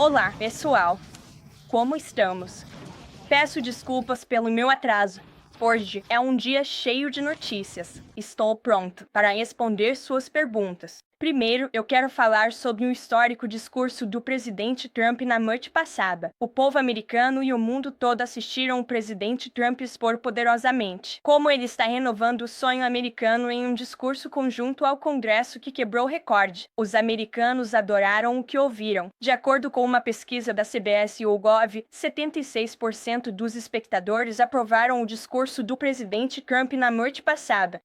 Olá, pessoal! Como estamos? Peço desculpas pelo meu atraso. Hoje é um dia cheio de notícias. Estou pronto para responder suas perguntas. Primeiro, eu quero falar sobre o histórico discurso do presidente Trump na noite passada. O povo americano e o mundo todo assistiram o presidente Trump expor poderosamente como ele está renovando o sonho americano em um discurso conjunto ao Congresso que quebrou recorde. Os americanos adoraram o que ouviram. De acordo com uma pesquisa da CBS YouGov, 76% dos espectadores aprovaram o discurso do presidente Trump na noite passada.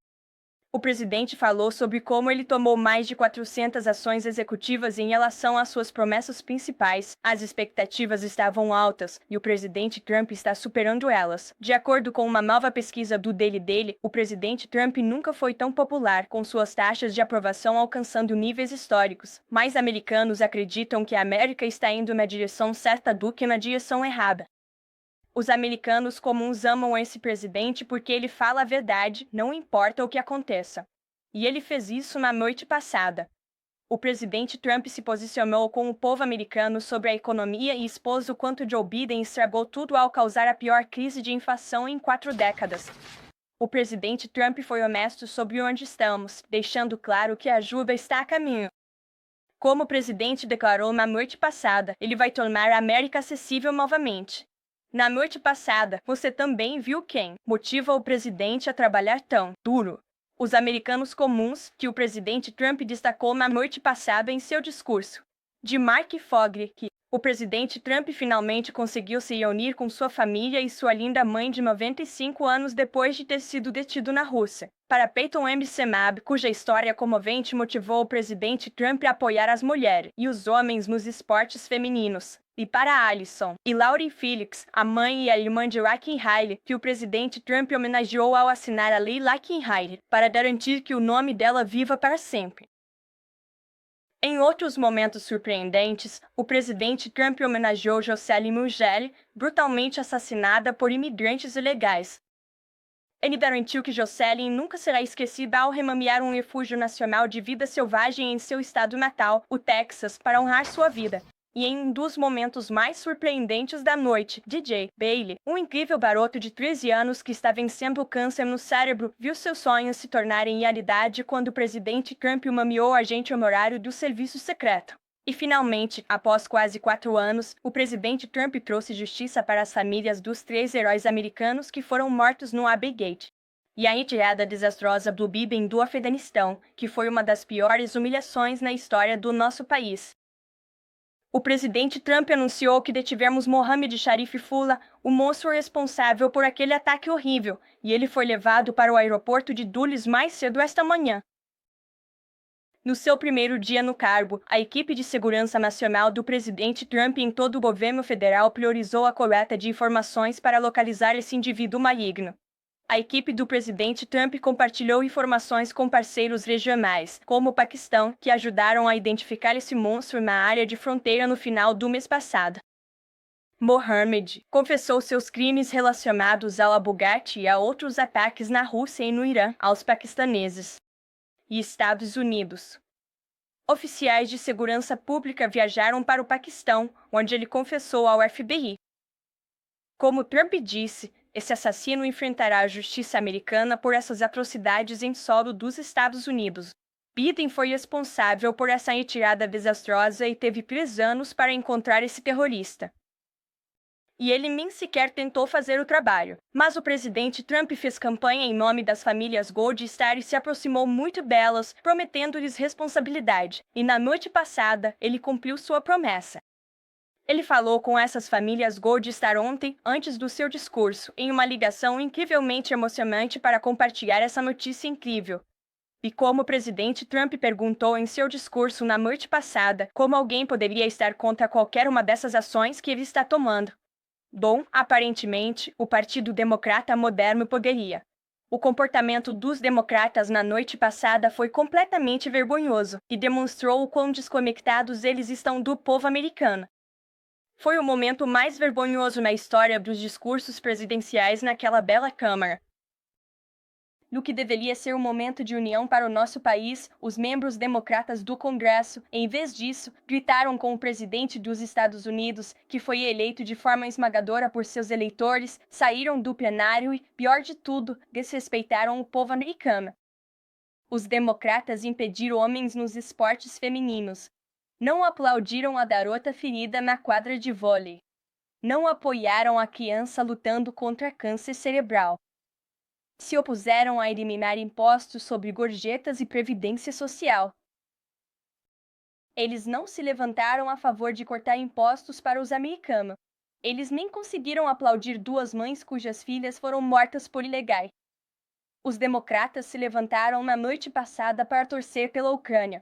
O presidente falou sobre como ele tomou mais de 400 ações executivas em relação às suas promessas principais. As expectativas estavam altas e o presidente Trump está superando elas. De acordo com uma nova pesquisa do Daily, o presidente Trump nunca foi tão popular, com suas taxas de aprovação alcançando níveis históricos. Mais americanos acreditam que a América está indo na direção certa do que na direção errada. Os americanos comuns amam esse presidente porque ele fala a verdade, não importa o que aconteça. E ele fez isso na noite passada. O presidente Trump se posicionou com o povo americano sobre a economia e expôs o quanto Joe Biden estragou tudo ao causar a pior crise de inflação em 4 décadas. O presidente Trump foi honesto sobre onde estamos, deixando claro que a ajuda está a caminho. Como o presidente declarou na noite passada, ele vai tornar a América acessível novamente. Na noite passada, você também viu quem motiva o presidente a trabalhar tão duro. Os americanos comuns, que o presidente Trump destacou na noite passada em seu discurso. De Mark Fogg, que o presidente Trump finalmente conseguiu se reunir com sua família e sua linda mãe de 95 anos depois de ter sido detido na Rússia. Para Peyton M. Semab, cuja história comovente motivou o presidente Trump a apoiar as mulheres e os homens nos esportes femininos. E para Alison e Laurie Felix, a mãe e a irmã de Laken Riley, que o presidente Trump homenageou ao assinar a Lei Laken Riley, para garantir que o nome dela viva para sempre. Em outros momentos surpreendentes, o presidente Trump homenageou Jocelyn Mugeli, brutalmente assassinada por imigrantes ilegais. Ele garantiu que Jocelyn nunca será esquecida ao renomear um refúgio nacional de vida selvagem em seu estado natal, o Texas, para honrar sua vida. E em um dos momentos mais surpreendentes da noite, DJ Bailey, um incrível garoto de 13 anos que está vencendo o câncer no cérebro, viu seus sonhos se tornarem realidade quando o presidente Trump o nomeou agente honorário do serviço secreto. E finalmente, após quase 4 anos, o presidente Trump trouxe justiça para as famílias dos 3 heróis americanos que foram mortos no Abbey-Gate. E a retirada desastrosa do Biden do Afeganistão, que foi uma das piores humilhações na história do nosso país. O presidente Trump anunciou que detivemos Mohammed Sharifullah, o monstro responsável por aquele ataque horrível, e ele foi levado para o aeroporto de Dulles mais cedo esta manhã. No seu primeiro dia no cargo, a equipe de segurança nacional do presidente Trump em todo o governo federal priorizou a coleta de informações para localizar esse indivíduo maligno. A equipe do presidente Trump compartilhou informações com parceiros regionais, como o Paquistão, que ajudaram a identificar esse monstro na área de fronteira no final do mês passado. Mohammed confessou seus crimes relacionados ao Abu Ghait e a outros ataques na Rússia e no Irã aos paquistaneses e Estados Unidos. Oficiais de segurança pública viajaram para o Paquistão, onde ele confessou ao FBI. Como Trump disse, esse assassino enfrentará a justiça americana por essas atrocidades em solo dos Estados Unidos. Biden foi responsável por essa retirada desastrosa e teve 3 anos para encontrar esse terrorista. E ele nem sequer tentou fazer o trabalho. Mas o presidente Trump fez campanha em nome das famílias Gold Star e se aproximou muito delas, prometendo-lhes responsabilidade. E na noite passada, ele cumpriu sua promessa. Ele falou com essas famílias Gold Star ontem, antes do seu discurso, em uma ligação incrivelmente emocionante para compartilhar essa notícia incrível. E como o presidente Trump perguntou em seu discurso na noite passada, como alguém poderia estar contra qualquer uma dessas ações que ele está tomando? Bom, aparentemente, o Partido Democrata Moderno poderia. O comportamento dos democratas na noite passada foi completamente vergonhoso e demonstrou o quão desconectados eles estão do povo americano. Foi o momento mais vergonhoso na história dos discursos presidenciais naquela bela Câmara. No que deveria ser um momento de união para o nosso país, os membros democratas do Congresso, em vez disso, gritaram com o presidente dos Estados Unidos, que foi eleito de forma esmagadora por seus eleitores, saíram do plenário e, pior de tudo, desrespeitaram o povo americano. Os democratas impediram homens nos esportes femininos. Não aplaudiram a garota ferida na quadra de vôlei. Não apoiaram a criança lutando contra câncer cerebral. Se opuseram a eliminar impostos sobre gorjetas e previdência social. Eles não se levantaram a favor de cortar impostos para os americanos. Eles nem conseguiram aplaudir duas mães cujas filhas foram mortas por ilegais. Os democratas se levantaram na noite passada para torcer pela Ucrânia,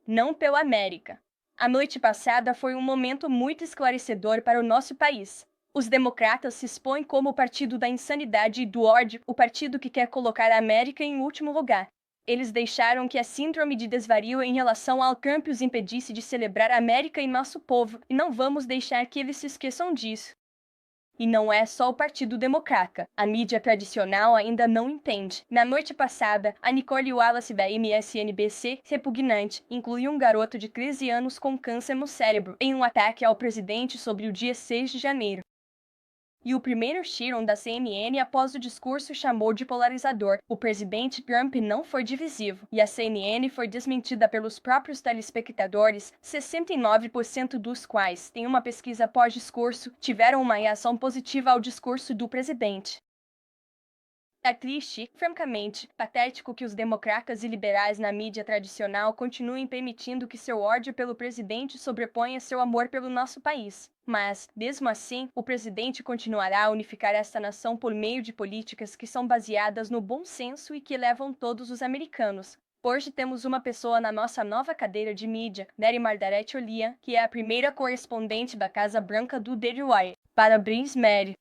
não pela América. A noite passada foi um momento muito esclarecedor para o nosso país. Os democratas se expõem como o partido da insanidade e do ódio, o partido que quer colocar a América em último lugar. Eles deixaram que a síndrome de desvario em relação ao Trump os impedisse de celebrar a América e nosso povo, e não vamos deixar que eles se esqueçam disso. E não é só o Partido Democrata. A mídia tradicional ainda não entende. Na noite passada, a Nicole Wallace da MSNBC, repugnante, incluiu um garoto de 13 anos com câncer no cérebro em um ataque ao presidente sobre o dia 6 de janeiro. E o primeiro Chiron da CNN após o discurso chamou de polarizador. O presidente Trump não foi divisivo, e a CNN foi desmentida pelos próprios telespectadores, 69% dos quais, em uma pesquisa pós-discurso, tiveram uma reação positiva ao discurso do presidente. É triste, francamente, patético que os democratas e liberais na mídia tradicional continuem permitindo que seu ódio pelo presidente sobreponha seu amor pelo nosso país. Mas, mesmo assim, o presidente continuará a unificar esta nação por meio de políticas que são baseadas no bom senso e que levam todos os americanos. Hoje temos uma pessoa na nossa nova cadeira de mídia, Mary Margaret Olian, que é a primeira correspondente da Casa Branca do Daily Wire. Parabéns, Mary!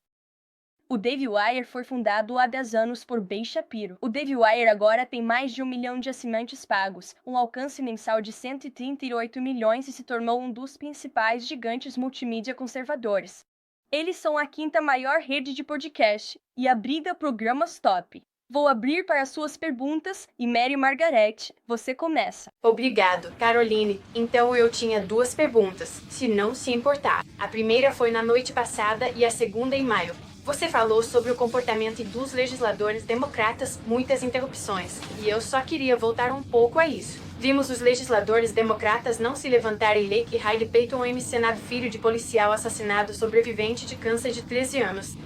O Daily Wire foi fundado há 10 anos por Ben Shapiro. O Daily Wire agora tem mais de 1 milhão de assinantes pagos, um alcance mensal de 138 milhões e se tornou um dos principais gigantes multimídia conservadores. Eles são a quinta maior rede de podcast e abriga programas top. Vou abrir para suas perguntas e Mary Margaret, você começa. Obrigado, Caroline. Então eu tinha duas perguntas, se não se importar. A primeira foi na noite passada e a segunda em maio. Você falou sobre o comportamento dos legisladores democratas, muitas interrupções, e eu só queria voltar um pouco a isso. Vimos os legisladores democratas não se levantarem em Lake Riley Peyton M. Senado, filho de policial assassinado sobrevivente de câncer de 13 anos.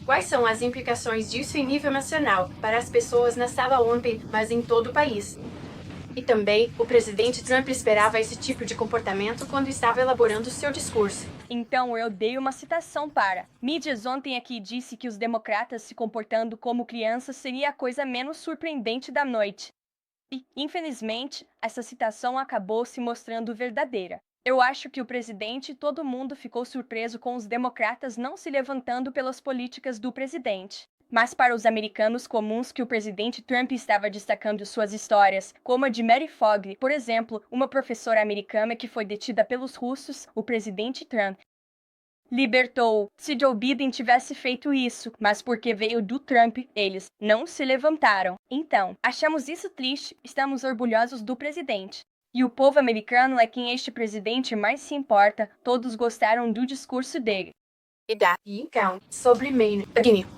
Quais são as implicações disso em nível nacional, para as pessoas na sala ontem, mas em todo o país? E também, o presidente Trump esperava esse tipo de comportamento quando estava elaborando seu discurso. Então eu dei uma citação para. Mídias ontem aqui disse que os democratas se comportando como crianças seria a coisa menos surpreendente da noite. E, infelizmente, essa citação acabou se mostrando verdadeira. Eu acho que o presidente e todo mundo ficou surpreso com os democratas não se levantando pelas políticas do presidente. Mas para os americanos comuns que o presidente Trump estava destacando suas histórias, como a de Mary Fogg, por exemplo, uma professora americana que foi detida pelos russos, o presidente Trump libertou. Se Joe Biden tivesse feito isso, mas porque veio do Trump, eles não se levantaram. Então, achamos isso triste, estamos orgulhosos do presidente. E o povo americano é quem este presidente mais se importa, todos gostaram do discurso dele. E então, sobre Maine,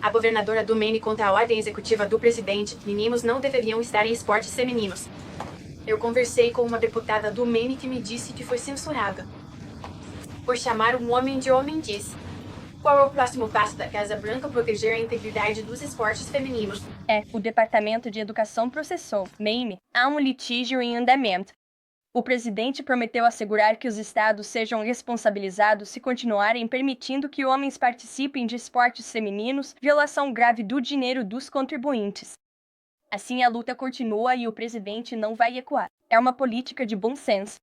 a governadora do Maine contra a ordem executiva do presidente, meninos não deveriam estar em esportes femininos. Eu conversei com uma deputada do Maine que me disse que foi censurada por chamar um homem de homem disse. Qual é o próximo passo da Casa Branca proteger a integridade dos esportes femininos? O Departamento de Educação processou Maine. Há um litígio em andamento. O presidente prometeu assegurar que os estados sejam responsabilizados se continuarem permitindo que homens participem de esportes femininos, violação grave do dinheiro dos contribuintes. Assim a luta continua e o presidente não vai recuar. É uma política de bom senso.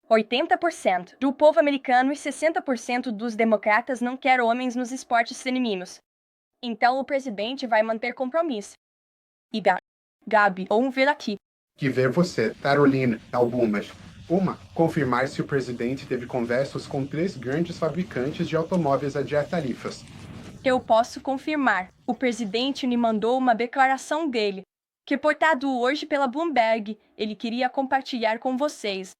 80% do povo americano e 60% dos democratas não quer homens nos esportes femininos. Então o presidente vai manter compromisso. E Gabi, vamos ver aqui. Que ver você, Carolina, algumas. Uma, confirmar se o presidente teve conversas com 3 grandes fabricantes de automóveis a adiar tarifas. Eu posso confirmar. O presidente me mandou uma declaração dele, reportado hoje pela Bloomberg. Ele queria compartilhar com vocês.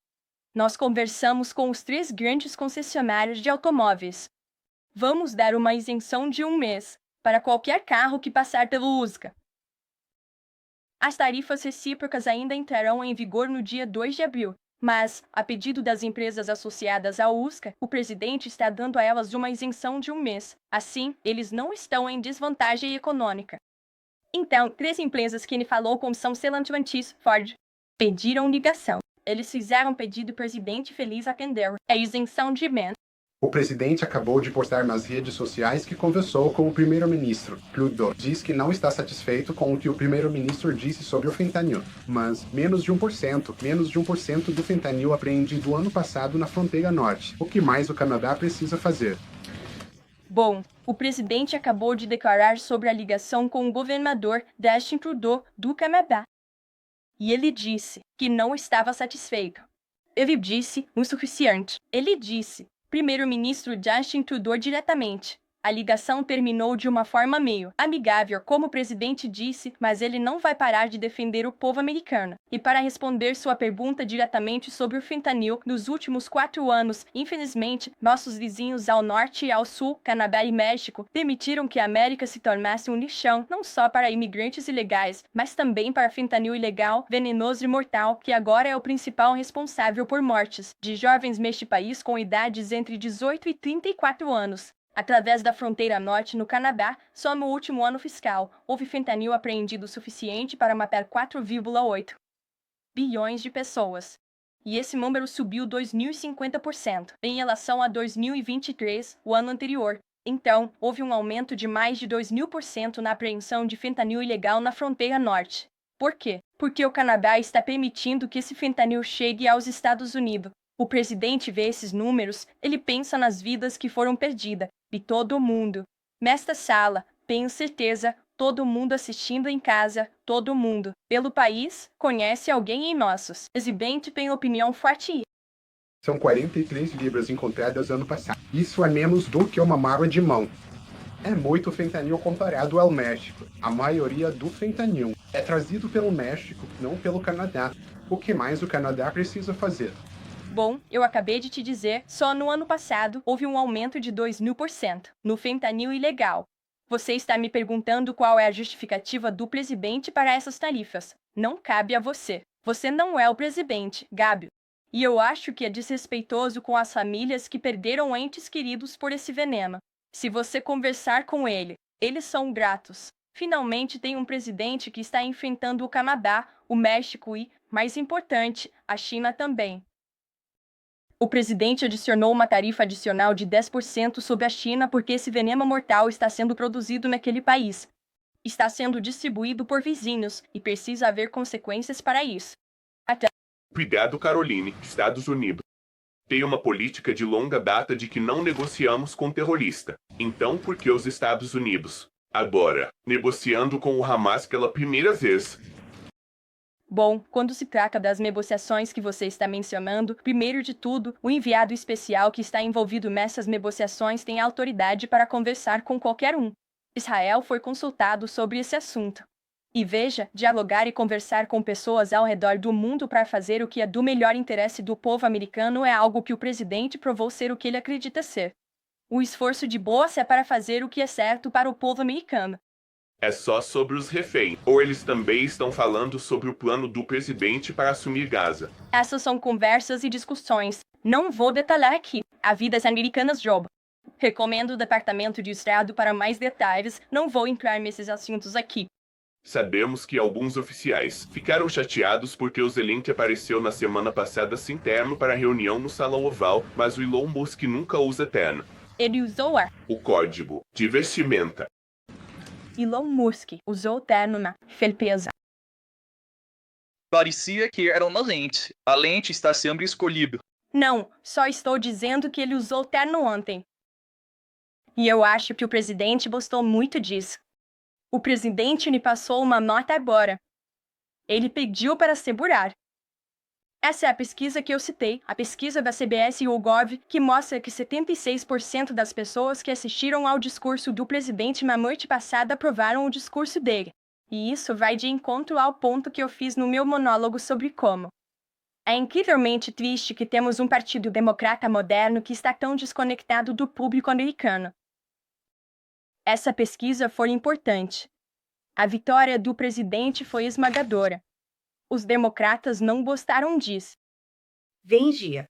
Nós conversamos com os 3 grandes concessionários de automóveis. Vamos dar uma isenção de 1 mês para qualquer carro que passar pelo USCA. As tarifas recíprocas ainda entrarão em vigor no dia 2 de abril, mas, a pedido das empresas associadas ao USCA, o presidente está dando a elas uma isenção de 1 mês. Assim, eles não estão em desvantagem econômica. Então, 3 empresas que ele falou com são Stellantis, Ford, pediram ligação. Eles fizeram pedido, o presidente feliz atendeu. É isenção de mês. O presidente acabou de postar nas redes sociais que conversou com o primeiro-ministro. Trudeau diz que não está satisfeito com o que o primeiro-ministro disse sobre o fentanil, mas menos de 1% do fentanil apreendido ano passado na fronteira norte. O que mais o Canadá precisa fazer? Bom, o presidente acabou de declarar sobre a ligação com o governador Justin Trudeau do Canadá. E ele disse que não estava satisfeito. Ele disse o suficiente. Ele disse, primeiro-ministro Justin Trudeau diretamente. A ligação terminou de uma forma meio amigável, como o presidente disse, mas ele não vai parar de defender o povo americano. E para responder sua pergunta diretamente sobre o fentanil, nos últimos 4 anos, infelizmente, nossos vizinhos ao norte e ao sul, Canadá e México, permitiram que a América se tornasse um lixão, não só para imigrantes ilegais, mas também para fentanil ilegal, venenoso e mortal, que agora é o principal responsável por mortes de jovens neste país com idades entre 18 e 34 anos. Através da fronteira norte no Canadá, só no último ano fiscal, houve fentanil apreendido o suficiente para matar 4,8 bilhões de pessoas. E esse número subiu 2.050% em relação a 2023, o ano anterior. Então, houve um aumento de mais de 2.000% na apreensão de fentanil ilegal na fronteira norte. Por quê? Porque o Canadá está permitindo que esse fentanil chegue aos Estados Unidos. O presidente vê esses números, ele pensa nas vidas que foram perdidas, e todo mundo. Nesta sala, tenho certeza, todo mundo assistindo em casa, todo mundo, pelo país, conhece alguém em nossos. Presidente tem opinião forte. São 43 libras encontradas ano passado. Isso é menos do que uma mala de mão. É muito fentanil comparado ao México. A maioria do fentanil é trazido pelo México, não pelo Canadá. O que mais o Canadá precisa fazer? Bom, eu acabei de te dizer, só no ano passado houve um aumento de 2.000% no fentanil ilegal. Você está me perguntando qual é a justificativa do presidente para essas tarifas. Não cabe a você. Você não é o presidente, Gabi. E eu acho que é desrespeitoso com as famílias que perderam entes queridos por esse veneno. Se você conversar com ele, eles são gratos. Finalmente tem um presidente que está enfrentando o Canadá, o México e, mais importante, a China também. O presidente adicionou uma tarifa adicional de 10% sobre a China porque esse veneno mortal está sendo produzido naquele país. Está sendo distribuído por vizinhos e precisa haver consequências para isso. Cuidado, Caroline, Estados Unidos. Tem uma política de longa data de que não negociamos com terrorista. Então, por que os Estados Unidos, agora, negociando com o Hamas pela primeira vez? Bom, quando se trata das negociações que você está mencionando, primeiro de tudo, o enviado especial que está envolvido nessas negociações tem autoridade para conversar com qualquer um. Israel foi consultado sobre esse assunto. E veja, dialogar e conversar com pessoas ao redor do mundo para fazer o que é do melhor interesse do povo americano é algo que o presidente provou ser o que ele acredita ser. O esforço de Boas é para fazer o que é certo para o povo americano. É só sobre os reféns, ou eles também estão falando sobre o plano do presidente para assumir Gaza? Essas são conversas e discussões. Não vou detalhar aqui. A vida americanas job. Recomendo o Departamento de Estado para mais detalhes. Não vou entrar nesses assuntos aqui. Sabemos que alguns oficiais ficaram chateados porque o Zelensky apareceu na semana passada sem terno para a reunião no Salão Oval, mas o Elon Musk nunca usa terno. Ele usou o código de vestimenta. Elon Musk usou o terno na felpesa. Parecia que era uma lente. A lente está sendo escolhida. Não, só estou dizendo que ele usou o terno ontem. E eu acho que o presidente gostou muito disso. O presidente me passou uma nota agora. Ele pediu para segurar. Essa é a pesquisa que eu citei, a pesquisa da CBS e YouGov, que mostra que 76% das pessoas que assistiram ao discurso do presidente na noite passada aprovaram o discurso dele. E isso vai de encontro ao ponto que eu fiz no meu monólogo sobre como é incrivelmente triste que temos um partido democrata moderno que está tão desconectado do público americano. Essa pesquisa foi importante. A vitória do presidente foi esmagadora. Os democratas não gostaram disso. Vengia.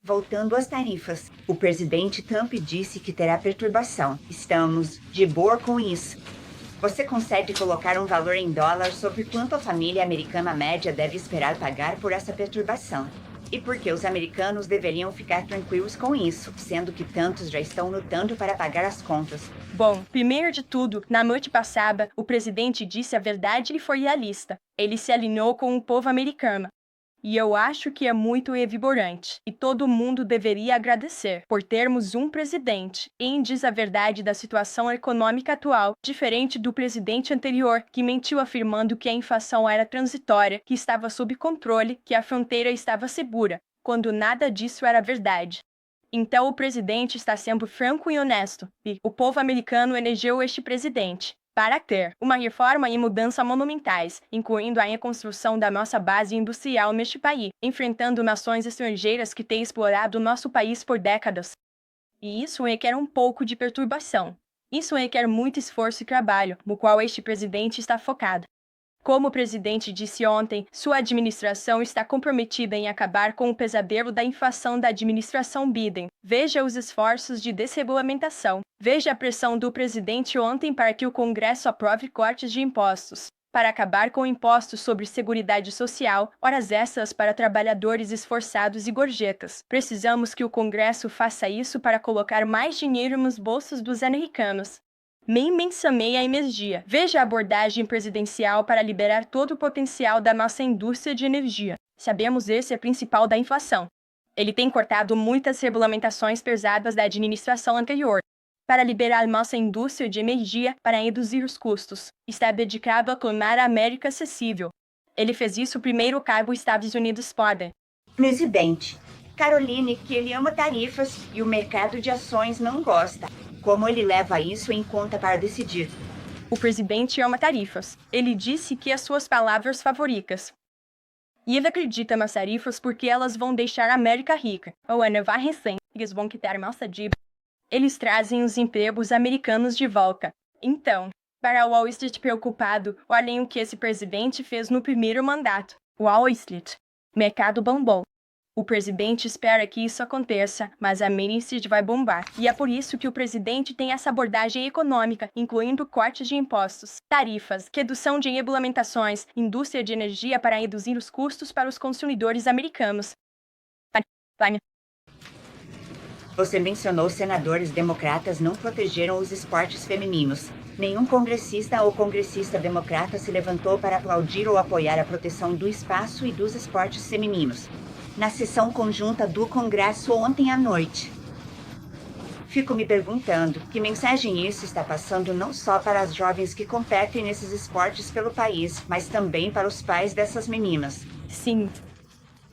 Voltando às tarifas, o presidente Trump disse que terá perturbação. Estamos de boa com isso. Você consegue colocar um valor em dólar sobre quanto a família americana média deve esperar pagar por essa perturbação? E por que os americanos deveriam ficar tranquilos com isso, sendo que tantos já estão lutando para pagar as contas? Bom, primeiro de tudo, na noite passada, o presidente disse a verdade e foi realista. Ele se alinhou com o povo americano. E eu acho que é muito revigorante. E todo mundo deveria agradecer por termos um presidente que diz a verdade da situação econômica atual, diferente do presidente anterior, que mentiu afirmando que a inflação era transitória, que estava sob controle, que a fronteira estava segura, quando nada disso era verdade. Então o presidente está sendo franco e honesto, e o povo americano elegeu este presidente para ter uma reforma e mudança monumentais, incluindo a reconstrução da nossa base industrial neste país, enfrentando nações estrangeiras que têm explorado nosso país por décadas. E isso requer um pouco de perturbação. Isso requer muito esforço e trabalho, no qual este presidente está focado. Como o presidente disse ontem, sua administração está comprometida em acabar com o pesadelo da inflação da administração Biden. Veja os esforços de desregulamentação. Veja a pressão do presidente ontem para que o Congresso aprove cortes de impostos, para acabar com impostos sobre Seguridade Social, horas extras para trabalhadores esforçados e gorjetas. Precisamos que o Congresso faça isso para colocar mais dinheiro nos bolsos dos americanos. Mensamei a energia. Veja a abordagem presidencial para liberar todo o potencial da nossa indústria de energia. Sabemos esse é o principal da inflação. Ele tem cortado muitas regulamentações pesadas da administração anterior para liberar nossa indústria de energia para reduzir os custos. Está dedicado a tornar a América acessível. Ele fez isso primeiro que os Estados Unidos podem. Presidente, Caroline, que ele ama tarifas e o mercado de ações não gosta. Como ele leva isso em conta para decidir? O presidente ama tarifas. Ele disse que as suas palavras favoritas. E ele acredita nas tarifas porque elas vão deixar a América rica. Ou vai recém, eles vão quitar nossa dívida. Eles trazem os empregos americanos de volta. Então, para Wall Street preocupado, olhem o que esse presidente fez no primeiro mandato. Wall Street. Mercado bombou. O presidente espera que isso aconteça, mas a Main Street vai bombar. E é por isso que o presidente tem essa abordagem econômica, incluindo cortes de impostos, tarifas, redução de regulamentações, indústria de energia para reduzir os custos para os consumidores americanos. Você mencionou senadores democratas não protegeram os esportes femininos. Nenhum congressista ou congressista democrata se levantou para aplaudir ou apoiar a proteção do espaço e dos esportes femininos na sessão conjunta do Congresso ontem à noite. Fico me perguntando que mensagem isso está passando não só para as jovens que competem nesses esportes pelo país, mas também para os pais dessas meninas. Sim.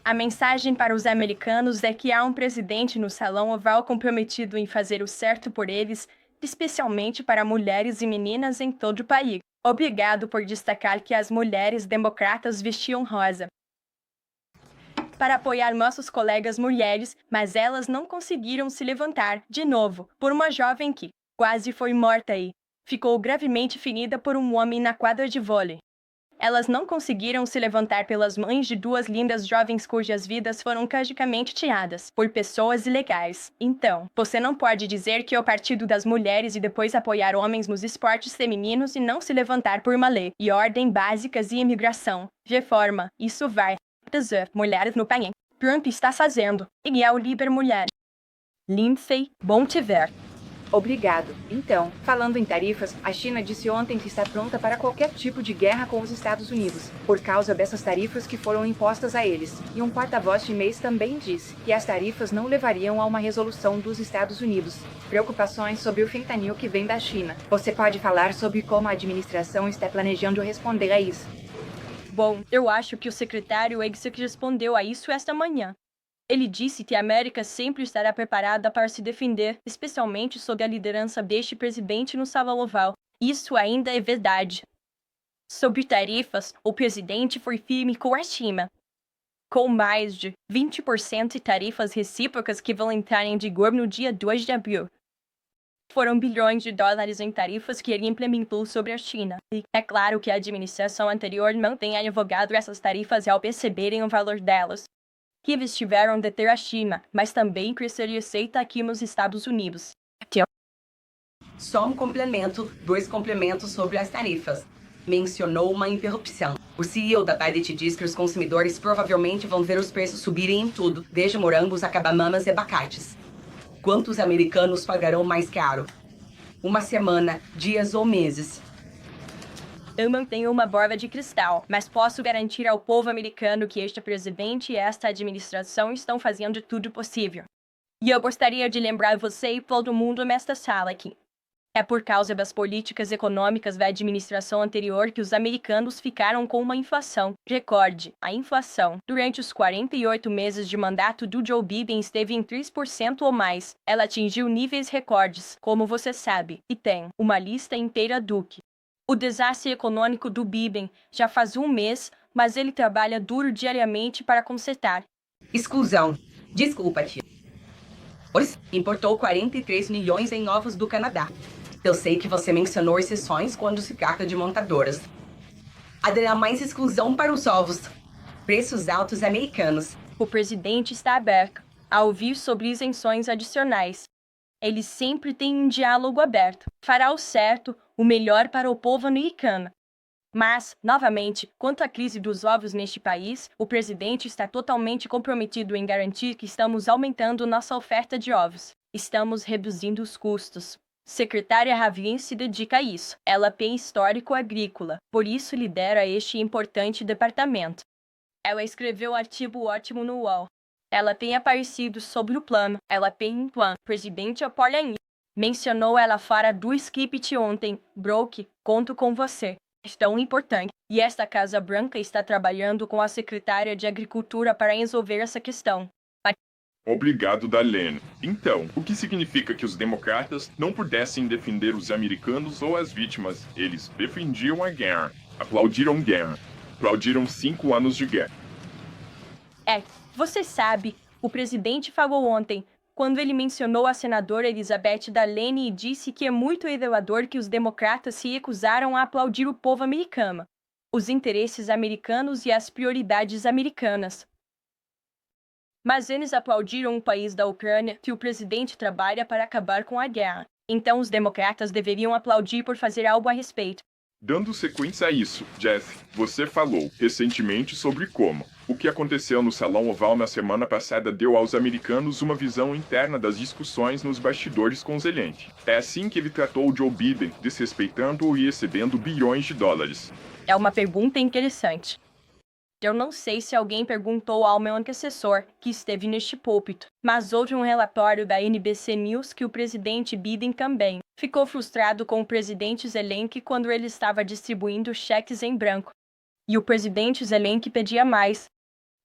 A mensagem para os americanos é que há um presidente no Salão Oval comprometido em fazer o certo por eles, especialmente para mulheres e meninas em todo o país. Obrigado por destacar que as mulheres democratas vestiam rosa para apoiar nossos colegas mulheres, mas elas não conseguiram se levantar, de novo, por uma jovem que quase foi morta e ficou gravemente ferida por um homem na quadra de vôlei. Elas não conseguiram se levantar pelas mães de duas lindas jovens cujas vidas foram tragicamente tiradas por pessoas ilegais. Então, você não pode dizer que é o partido das mulheres e depois apoiar homens nos esportes femininos e não se levantar por uma lei e ordem básicas e imigração. Reforma, isso vai mulheres no país. Trump está fazendo. Ele é o líder mulher. Lindsay, bom te ver. Obrigado. Então, falando em tarifas, a China disse ontem que está pronta para qualquer tipo de guerra com os Estados Unidos, por causa dessas tarifas que foram impostas a eles. E um porta-voz chinês também disse que as tarifas não levariam a uma resolução dos Estados Unidos. Preocupações sobre o fentanil que vem da China. Você pode falar sobre como a administração está planejando responder a isso? Bom, eu acho que o secretário Exec respondeu a isso esta manhã. Ele disse que a América sempre estará preparada para se defender, especialmente sob a liderança deste presidente no Salão Oval. Isso ainda é verdade. Sobre tarifas, o presidente foi firme com a China, com mais de 20% de tarifas recíprocas que vão entrar em vigor no dia 2 de abril. Foram bilhões de dólares em tarifas que ele implementou sobre a China. E é claro que a administração anterior não tem advogado essas tarifas ao perceberem o valor delas, que eles tiveram de ter a China, mas também crescer a receita aqui nos Estados Unidos. Só um complemento, 2 complementos sobre as tarifas. Mencionou uma interrupção. O CEO da Baidet diz que os consumidores provavelmente vão ver os preços subirem em tudo, desde morangos a cabamamas e abacates. Quantos americanos pagarão mais caro? Uma semana, dias ou meses? Eu não tenho uma bola de cristal, mas posso garantir ao povo americano que este presidente e esta administração estão fazendo tudo possível. E eu gostaria de lembrar você e todo mundo nesta sala aqui. É por causa das políticas econômicas da administração anterior que os americanos ficaram com uma inflação recorde. A inflação, durante os 48 meses de mandato do Joe Biden, esteve em 3% ou mais. Ela atingiu níveis recordes, como você sabe, e tem uma lista inteira do que. O desastre econômico do Biden já faz um mês, mas ele trabalha duro diariamente para consertar. Exclusão. Desculpa, tia. Importou 43 milhões em ovos do Canadá. Eu sei que você mencionou exceções quando se trata de montadoras. Haverá mais exclusão para os ovos. Preços altos americanos. O presidente está aberto a ouvir sobre isenções adicionais. Ele sempre tem um diálogo aberto. Fará o certo, o melhor para o povo americano. Mas, novamente, quanto à crise dos ovos neste país, o presidente está totalmente comprometido em garantir que estamos aumentando nossa oferta de ovos. Estamos reduzindo os custos. Secretária Ravien se dedica a isso. Ela tem histórico agrícola, por isso lidera este importante departamento. Ela escreveu um artigo ótimo no UOL. Ela tem aparecido sobre o plano. Ela tem um plano. Presidente apoia isso. Mencionou ela fora do script ontem. Broke, conto com você. É tão importante. E esta Casa Branca está trabalhando com a secretária de Agricultura para resolver essa questão. Obrigado, Darlene. Então, o que significa que os democratas não pudessem defender os americanos ou as vítimas? Eles defendiam a guerra. Aplaudiram guerra. Aplaudiram 5 anos de guerra. Você sabe, o presidente falou ontem, quando ele mencionou a senadora Elizabeth Darlene e disse que é muito revelador que os democratas se recusaram a aplaudir o povo americano, os interesses americanos e as prioridades americanas. Mas eles aplaudiram o país da Ucrânia que o presidente trabalha para acabar com a guerra. Então os democratas deveriam aplaudir por fazer algo a respeito. Dando sequência a isso, Jesse, você falou recentemente sobre como o que aconteceu no Salão Oval na semana passada deu aos americanos uma visão interna das discussões nos bastidores com Zelensky. É assim que ele tratou Joe Biden, desrespeitando-o e recebendo bilhões de dólares. É uma pergunta interessante. Eu não sei se alguém perguntou ao meu antecessor, que esteve neste púlpito, mas houve um relatório da NBC News que o presidente Biden também ficou frustrado com o presidente Zelensky quando ele estava distribuindo cheques em branco. E o presidente Zelensky pedia mais.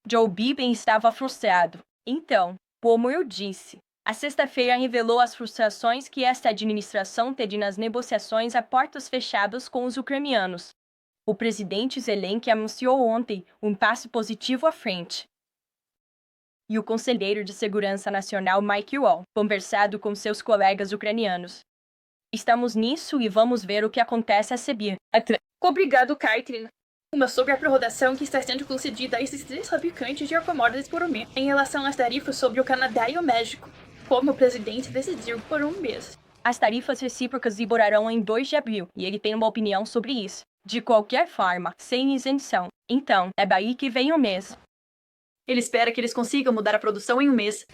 Joe Biden estava frustrado. Então, como eu disse, a sexta-feira revelou as frustrações que esta administração teve nas negociações a portas fechadas com os ucranianos. O presidente Zelensky anunciou ontem um passo positivo à frente. E o conselheiro de Segurança Nacional Mike Wall, conversado com seus colegas ucranianos. Estamos nisso e vamos ver o que acontece a seguir. Obrigado, Caitlin. Uma sobre a prorrogação que está sendo concedida a esses 3 fabricantes de automóveis por um mês, em relação às tarifas sobre o Canadá e o México, como o presidente decidiu por um mês. As tarifas recíprocas vigorarão em 2 de abril, e ele tem uma opinião sobre isso. De qualquer forma, sem isenção. Então, é daí que vem o mês. Ele espera que eles consigam mudar a produção em um mês.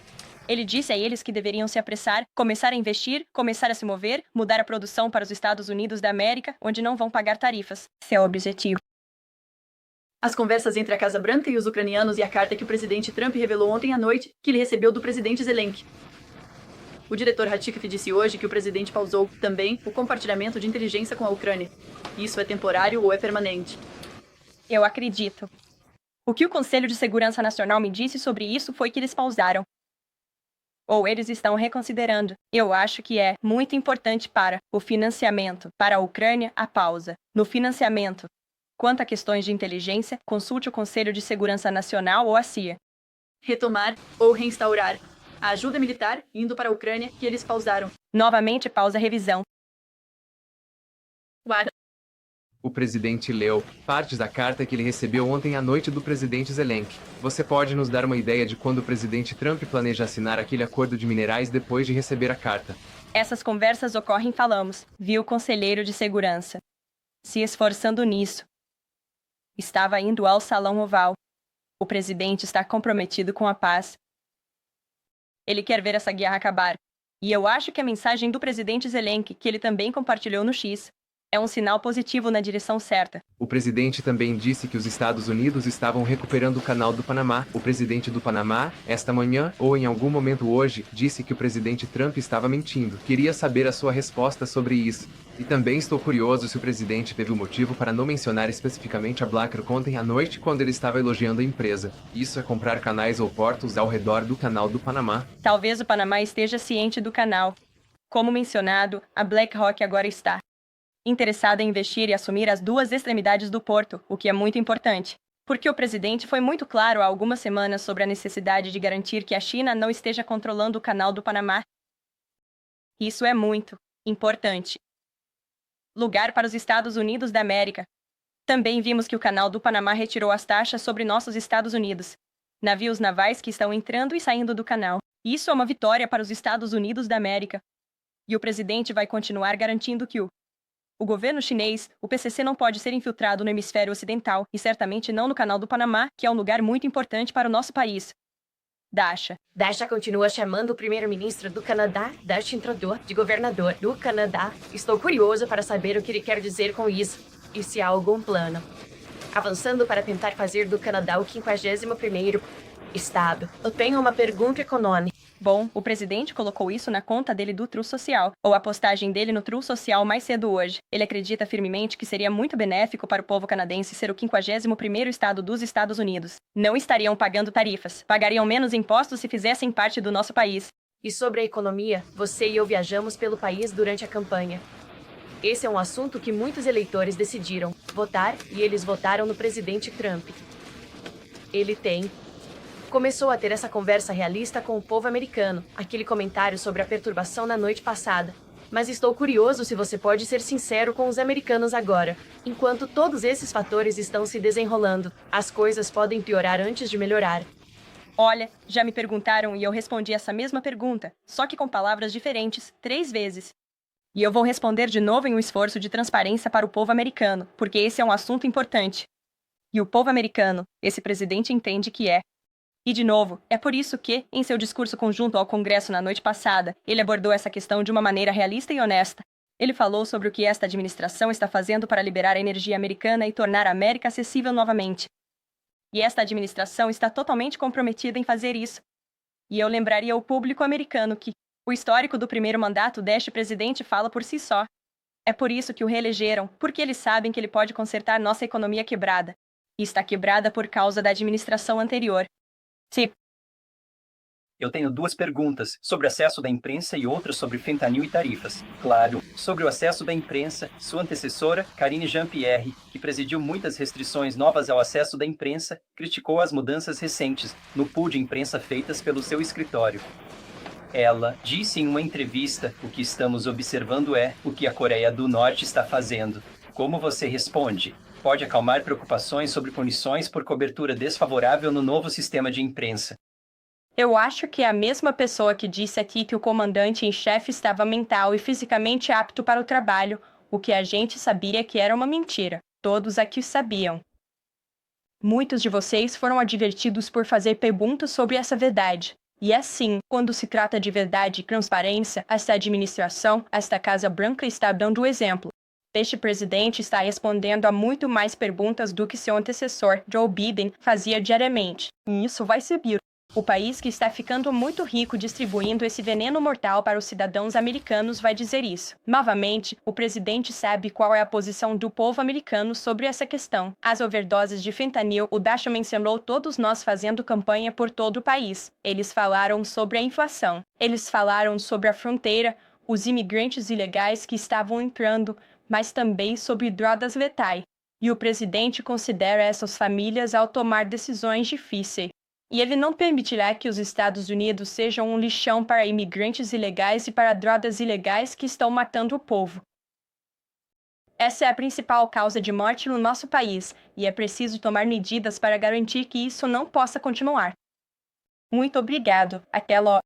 Ele disse a eles que deveriam se apressar, começar a investir, começar a se mover, mudar a produção para os Estados Unidos da América, onde não vão pagar tarifas. Esse é o objetivo. As conversas entre a Casa Branca e os ucranianos e a carta que o presidente Trump revelou ontem à noite, que ele recebeu do presidente Zelensky. O diretor Hatikov disse hoje que o presidente pausou, também, o compartilhamento de inteligência com a Ucrânia. Isso é temporário ou é permanente? Eu acredito. O que o Conselho de Segurança Nacional me disse sobre isso foi que eles pausaram. Ou eles estão reconsiderando. Eu acho que é muito importante para o financiamento para a Ucrânia a pausa. No financiamento, quanto a questões de inteligência, consulte o Conselho de Segurança Nacional ou a CIA. Retomar ou reinstaurar a ajuda militar indo para a Ucrânia que eles pausaram. Novamente pausa revisão. O presidente leu partes da carta que ele recebeu ontem à noite do presidente Zelensky. Você pode nos dar uma ideia de quando o presidente Trump planeja assinar aquele acordo de minerais depois de receber a carta? Essas conversas ocorrem, falamos, viu o conselheiro de segurança. Se esforçando nisso. Estava indo ao Salão Oval. O presidente está comprometido com a paz. Ele quer ver essa guerra acabar. E eu acho que a mensagem do presidente Zelensky, que ele também compartilhou no X, é um sinal positivo na direção certa. O presidente também disse que os Estados Unidos estavam recuperando o canal do Panamá. O presidente do Panamá, esta manhã, ou em algum momento hoje, disse que o presidente Trump estava mentindo. Queria saber a sua resposta sobre isso. E também estou curioso se o presidente teve um motivo para não mencionar especificamente a BlackRock ontem à noite quando ele estava elogiando a empresa. Isso é comprar canais ou portos ao redor do canal do Panamá. Talvez o Panamá esteja ciente do canal. Como mencionado, a BlackRock agora está interessada em investir e assumir as duas extremidades do porto, o que é muito importante. Porque o presidente foi muito claro há algumas semanas sobre a necessidade de garantir que a China não esteja controlando o canal do Panamá. Isso é muito importante. Lugar para os Estados Unidos da América. Também vimos que o canal do Panamá retirou as taxas sobre nossos Estados Unidos. Navios navais que estão entrando e saindo do canal. Isso é uma vitória para os Estados Unidos da América. E o presidente vai continuar garantindo que o governo chinês, o PCC não pode ser infiltrado no hemisfério ocidental, e certamente não no canal do Panamá, que é um lugar muito importante para o nosso país. Dasha. Dasha continua chamando o primeiro-ministro do Canadá, Dasha Trudeau, de governador do Canadá. Estou curioso para saber o que ele quer dizer com isso, e se há algum plano. Avançando para tentar fazer do Canadá o 51º estado. Eu tenho uma pergunta econômica. Bom, o presidente colocou isso na conta dele do True Social, ou a postagem dele no True Social mais cedo hoje. Ele acredita firmemente que seria muito benéfico para o povo canadense ser o 51º estado dos Estados Unidos. Não estariam pagando tarifas, pagariam menos impostos se fizessem parte do nosso país. E sobre a economia, você e eu viajamos pelo país durante a campanha. Esse é um assunto que muitos eleitores decidiram votar, e eles votaram no presidente Trump. Ele começou a ter essa conversa realista com o povo americano, aquele comentário sobre a perturbação na noite passada. Mas estou curioso se você pode ser sincero com os americanos agora. Enquanto todos esses fatores estão se desenrolando, as coisas podem piorar antes de melhorar. Olha, já me perguntaram e eu respondi essa mesma pergunta, só que com palavras diferentes, 3 vezes. E eu vou responder de novo em um esforço de transparência para o povo americano, porque esse é um assunto importante. E o povo americano, esse presidente entende que é. E, de novo, é por isso que, em seu discurso conjunto ao Congresso na noite passada, ele abordou essa questão de uma maneira realista e honesta. Ele falou sobre o que esta administração está fazendo para liberar a energia americana e tornar a América acessível novamente. E esta administração está totalmente comprometida em fazer isso. E eu lembraria ao público americano que o histórico do primeiro mandato deste presidente fala por si só. É por isso que o reelegeram, porque eles sabem que ele pode consertar nossa economia quebrada. E está quebrada por causa da administração anterior. Sim. Eu tenho 2 perguntas, sobre o acesso da imprensa e outra sobre fentanil e tarifas. Claro, sobre o acesso da imprensa, sua antecessora, Karine Jean-Pierre, que presidiu muitas restrições novas ao acesso da imprensa, criticou as mudanças recentes no pool de imprensa feitas pelo seu escritório. Ela disse em uma entrevista: o que estamos observando é o que a Coreia do Norte está fazendo. Como você responde? Pode acalmar preocupações sobre punições por cobertura desfavorável no novo sistema de imprensa. Eu acho que é a mesma pessoa que disse aqui que o comandante em chefe estava mental e fisicamente apto para o trabalho, o que a gente sabia que era uma mentira. Todos aqui sabiam. Muitos de vocês foram advertidos por fazer perguntas sobre essa verdade. E assim, quando se trata de verdade e transparência, esta administração, esta Casa Branca está dando o exemplo. Este presidente está respondendo a muito mais perguntas do que seu antecessor, Joe Biden, fazia diariamente. E isso vai subir. O país que está ficando muito rico distribuindo esse veneno mortal para os cidadãos americanos vai dizer isso. Novamente, o presidente sabe qual é a posição do povo americano sobre essa questão. As overdoses de fentanil, o Dacho mencionou todos nós fazendo campanha por todo o país. Eles falaram sobre a inflação. Eles falaram sobre a fronteira, os imigrantes ilegais que estavam entrando, mas também sobre drogas letais. E o presidente considera essas famílias ao tomar decisões difíceis. E ele não permitirá que os Estados Unidos sejam um lixão para imigrantes ilegais e para drogas ilegais que estão matando o povo. Essa é a principal causa de morte no nosso país, e é preciso tomar medidas para garantir que isso não possa continuar. Muito obrigado. Até logo.